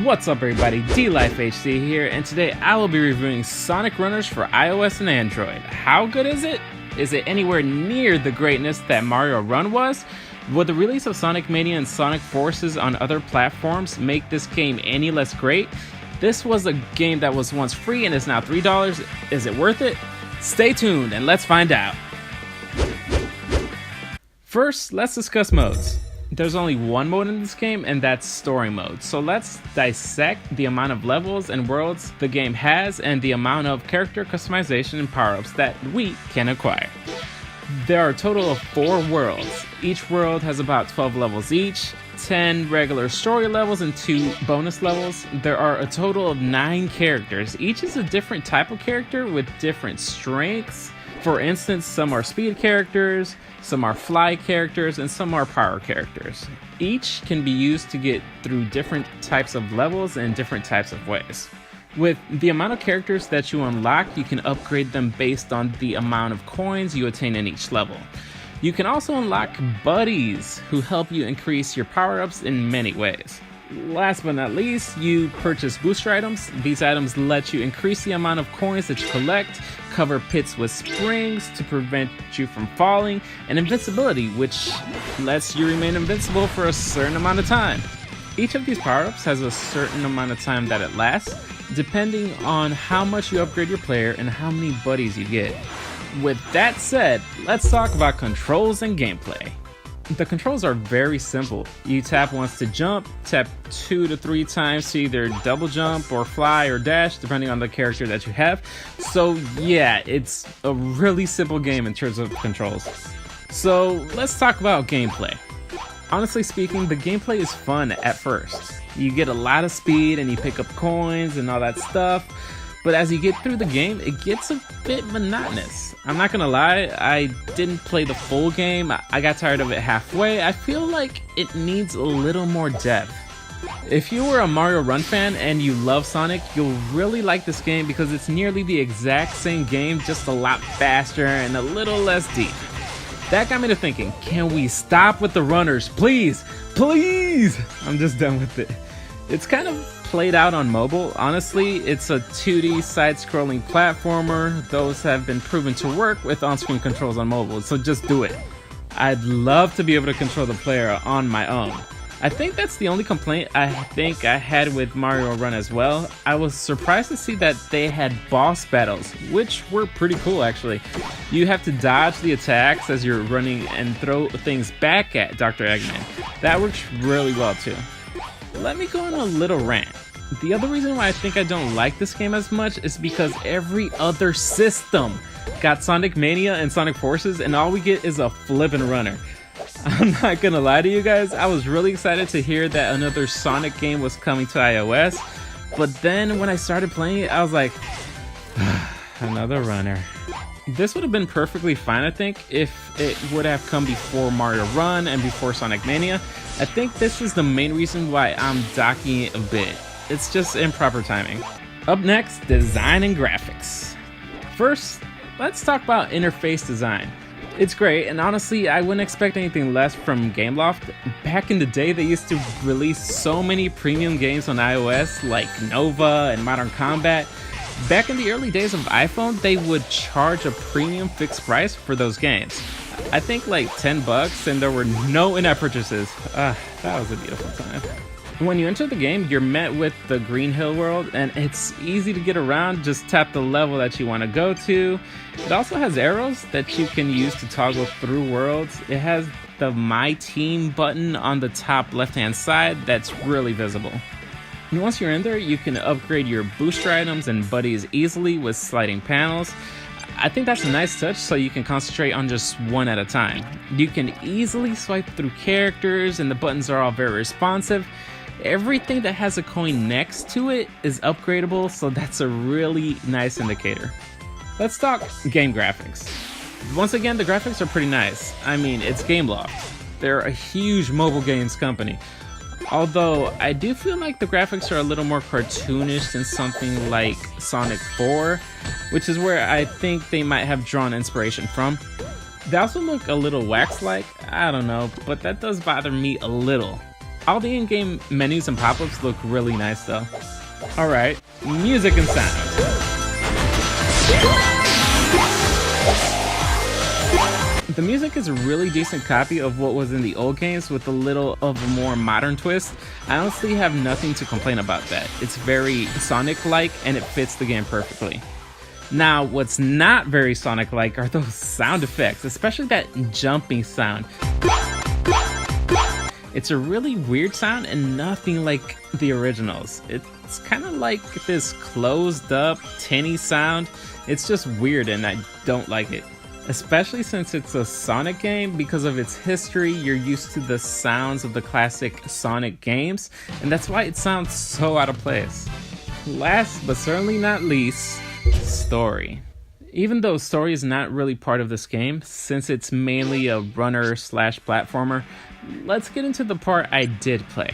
What's up everybody, DLifeHD here, and today I will be reviewing Sonic Runners for iOS and Android. How good is it? Is it anywhere near the greatness that Mario Run was? Would the release of Sonic Mania and Sonic Forces on other platforms make this game any less great? This was a game that was once free and is now $3. Is it worth it? Stay tuned and let's find out. First, let's discuss modes. There's only one mode in this game, and that's story mode. So let's dissect the amount of levels and worlds the game has and the amount of character customization and power-ups that we can acquire. There are a total of 4 worlds. Each world has about 12 levels each, 10 regular story levels and 2 bonus levels. There are a total of 9 characters. Each is a different type of character with different strengths. For instance, some are speed characters, some are fly characters, and some are power characters. Each can be used to get through different types of levels in different types of ways. With the amount of characters that you unlock, you can upgrade them based on the amount of coins you attain in each level. You can also unlock buddies who help you increase your power-ups in many ways. Last but not least, you purchase booster items. These items let you increase the amount of coins that you collect, cover pits with springs to prevent you from falling, and invincibility, which lets you remain invincible for a certain amount of time. Each of these power-ups has a certain amount of time that it lasts, depending on how much you upgrade your player and how many buddies you get. With that said, let's talk about controls and gameplay. The controls are very simple. You tap once to jump, tap 2 to 3 times to either double jump or fly or dash, depending on the character that you have. So yeah, it's a really simple game in terms of controls. So let's talk about gameplay. Honestly speaking, the gameplay is fun at first. You get a lot of speed and you pick up coins and all that stuff. But as you get through the game, it gets a bit monotonous. I'm not gonna lie, I didn't play the full game. I got tired of it halfway. I feel like it needs a little more depth. If you were a Mario Run fan and you love Sonic, you'll really like this game because it's nearly the exact same game, just a lot faster and a little less deep. That got me to thinking, can we stop with the runners? Please, please! I'm just done with it. It's kind of played out on mobile. Honestly, it's a 2D side-scrolling platformer. Those have been proven to work with on-screen controls on mobile, so just do it. I'd love to be able to control the player on my own. I think that's the only complaint I had with Mario Run as well. I was surprised to see that they had boss battles, which were pretty cool actually. You have to dodge the attacks as you're running and throw things back at Dr. Eggman. That works really well too. Let me go on a little rant. The other reason why I think I don't like this game as much is because every other system got Sonic Mania and Sonic Forces, and all we get is a flippin' runner. I'm not gonna lie to you guys, I was really excited to hear that another Sonic game was coming to iOS, but then when I started playing it, I was like, another runner. This would have been perfectly fine, I think, if it would have come before Mario Run and before Sonic Mania. I think this is the main reason why I'm docking it a bit. It's just improper timing. Up next, design and graphics. First, let's talk about interface design. It's great, and honestly, I wouldn't expect anything less from Gameloft. Back in the day, they used to release so many premium games on iOS, like Nova and Modern Combat. Back in the early days of iPhone, they would charge a premium fixed price for those games. I think like $10, and there were no in-app purchases. That was a beautiful time. When you enter the game, you're met with the Green Hill world, and it's easy to get around. Just tap the level that you want to go to. It also has arrows that you can use to toggle through worlds. It has the My Team button on the top left-hand side that's really visible. And once you're in there, you can upgrade your booster items and buddies easily with sliding panels. I think that's a nice touch, so you can concentrate on just one at a time. You can easily swipe through characters, and the buttons are all very responsive. Everything that has a coin next to it is upgradable, so that's a really nice indicator. Let's talk game graphics. Once again, the graphics are pretty nice. I mean, it's Gameloft. They're a huge mobile games company. Although, I do feel like the graphics are a little more cartoonish than something like Sonic 4, which is where I think they might have drawn inspiration from. They also look a little wax-like, I don't know, but that does bother me a little. All the in-game menus and pop-ups look really nice though. Alright, music and sound. The music is a really decent copy of what was in the old games with a little of a more modern twist. I honestly have nothing to complain about that. It's very Sonic-like and it fits the game perfectly. Now, what's not very Sonic-like are those sound effects, especially that jumping sound. It's a really weird sound and nothing like the originals. It's kind of like this closed up, tinny sound. It's just weird and I don't like it. Especially since it's a Sonic game, because of its history, you're used to the sounds of the classic Sonic games, and that's why it sounds so out of place. Last but certainly not least, story. Even though story is not really part of this game, since it's mainly a runner/platformer, let's get into the part I did play.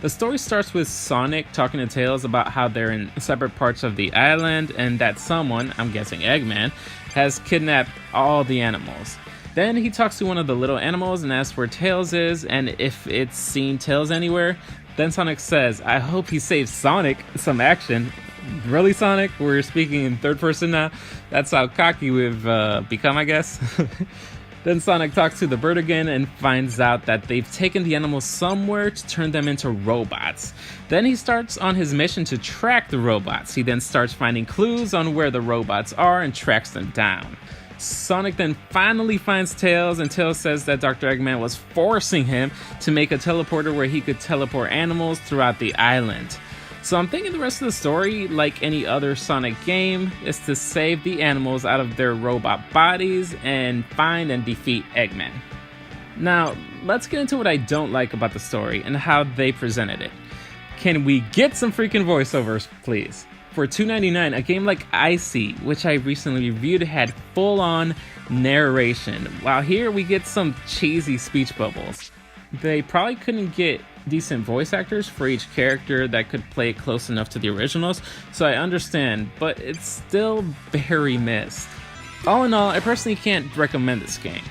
The story starts with Sonic talking to Tails about how they're in separate parts of the island and that someone, I'm guessing Eggman, has kidnapped all the animals. Then he talks to one of the little animals and asks where Tails is and if it's seen Tails anywhere. Then Sonic says, I hope he saves Sonic some action. Really, Sonic? We're speaking in third person now? That's how cocky we've become, I guess. Then Sonic talks to the bird again and finds out that they've taken the animals somewhere to turn them into robots. Then he starts on his mission to track the robots. He then starts finding clues on where the robots are and tracks them down. Sonic then finally finds Tails, and Tails says that Dr. Eggman was forcing him to make a teleporter where he could teleport animals throughout the island. So I'm thinking the rest of the story, like any other Sonic game, is to save the animals out of their robot bodies and find and defeat Eggman. Now, let's get into what I don't like about the story and how they presented it. Can we get some freaking voiceovers, please? For $2.99, a game like Icy, which I recently reviewed, had full-on narration, while here we get some cheesy speech bubbles. They probably couldn't get decent voice actors for each character that could play it close enough to the originals, so I understand, but it's still very missed. All in all, I personally can't recommend this game.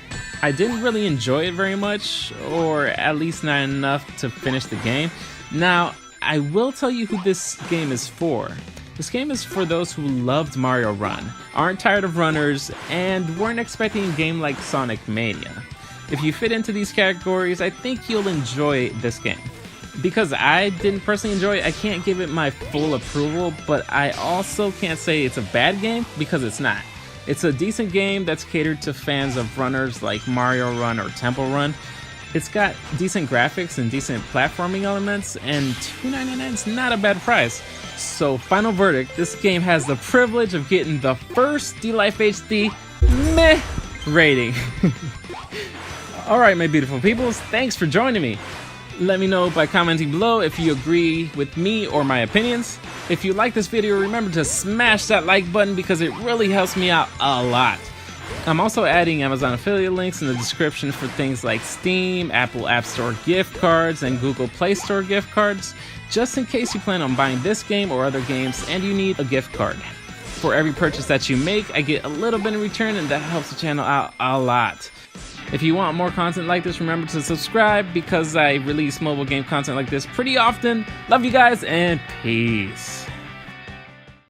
I didn't really enjoy it very much, or at least not enough to finish the game. Now, I will tell you who this game is for. This game is for those who loved Mario Run, aren't tired of runners, and weren't expecting a game like Sonic Mania. If you fit into these categories, I think you'll enjoy this game. Because I didn't personally enjoy it, I can't give it my full approval, but I also can't say it's a bad game because it's not. It's a decent game that's catered to fans of runners like Mario Run or Temple Run. It's got decent graphics and decent platforming elements, and $2.99 is not a bad price. So final verdict, this game has the privilege of getting the first D-Life HD meh rating. Alright, my beautiful peoples, thanks for joining me. Let me know by commenting below if you agree with me or my opinions. If you like this video, remember to smash that like button because it really helps me out a lot. I'm also adding Amazon affiliate links in the description for things like Steam, Apple App Store gift cards, and Google Play Store gift cards, just in case you plan on buying this game or other games and you need a gift card. For every purchase that you make, I get a little bit in return, and that helps the channel out a lot. If you want more content like this, remember to subscribe because I release mobile game content like this pretty often. Love you guys and peace.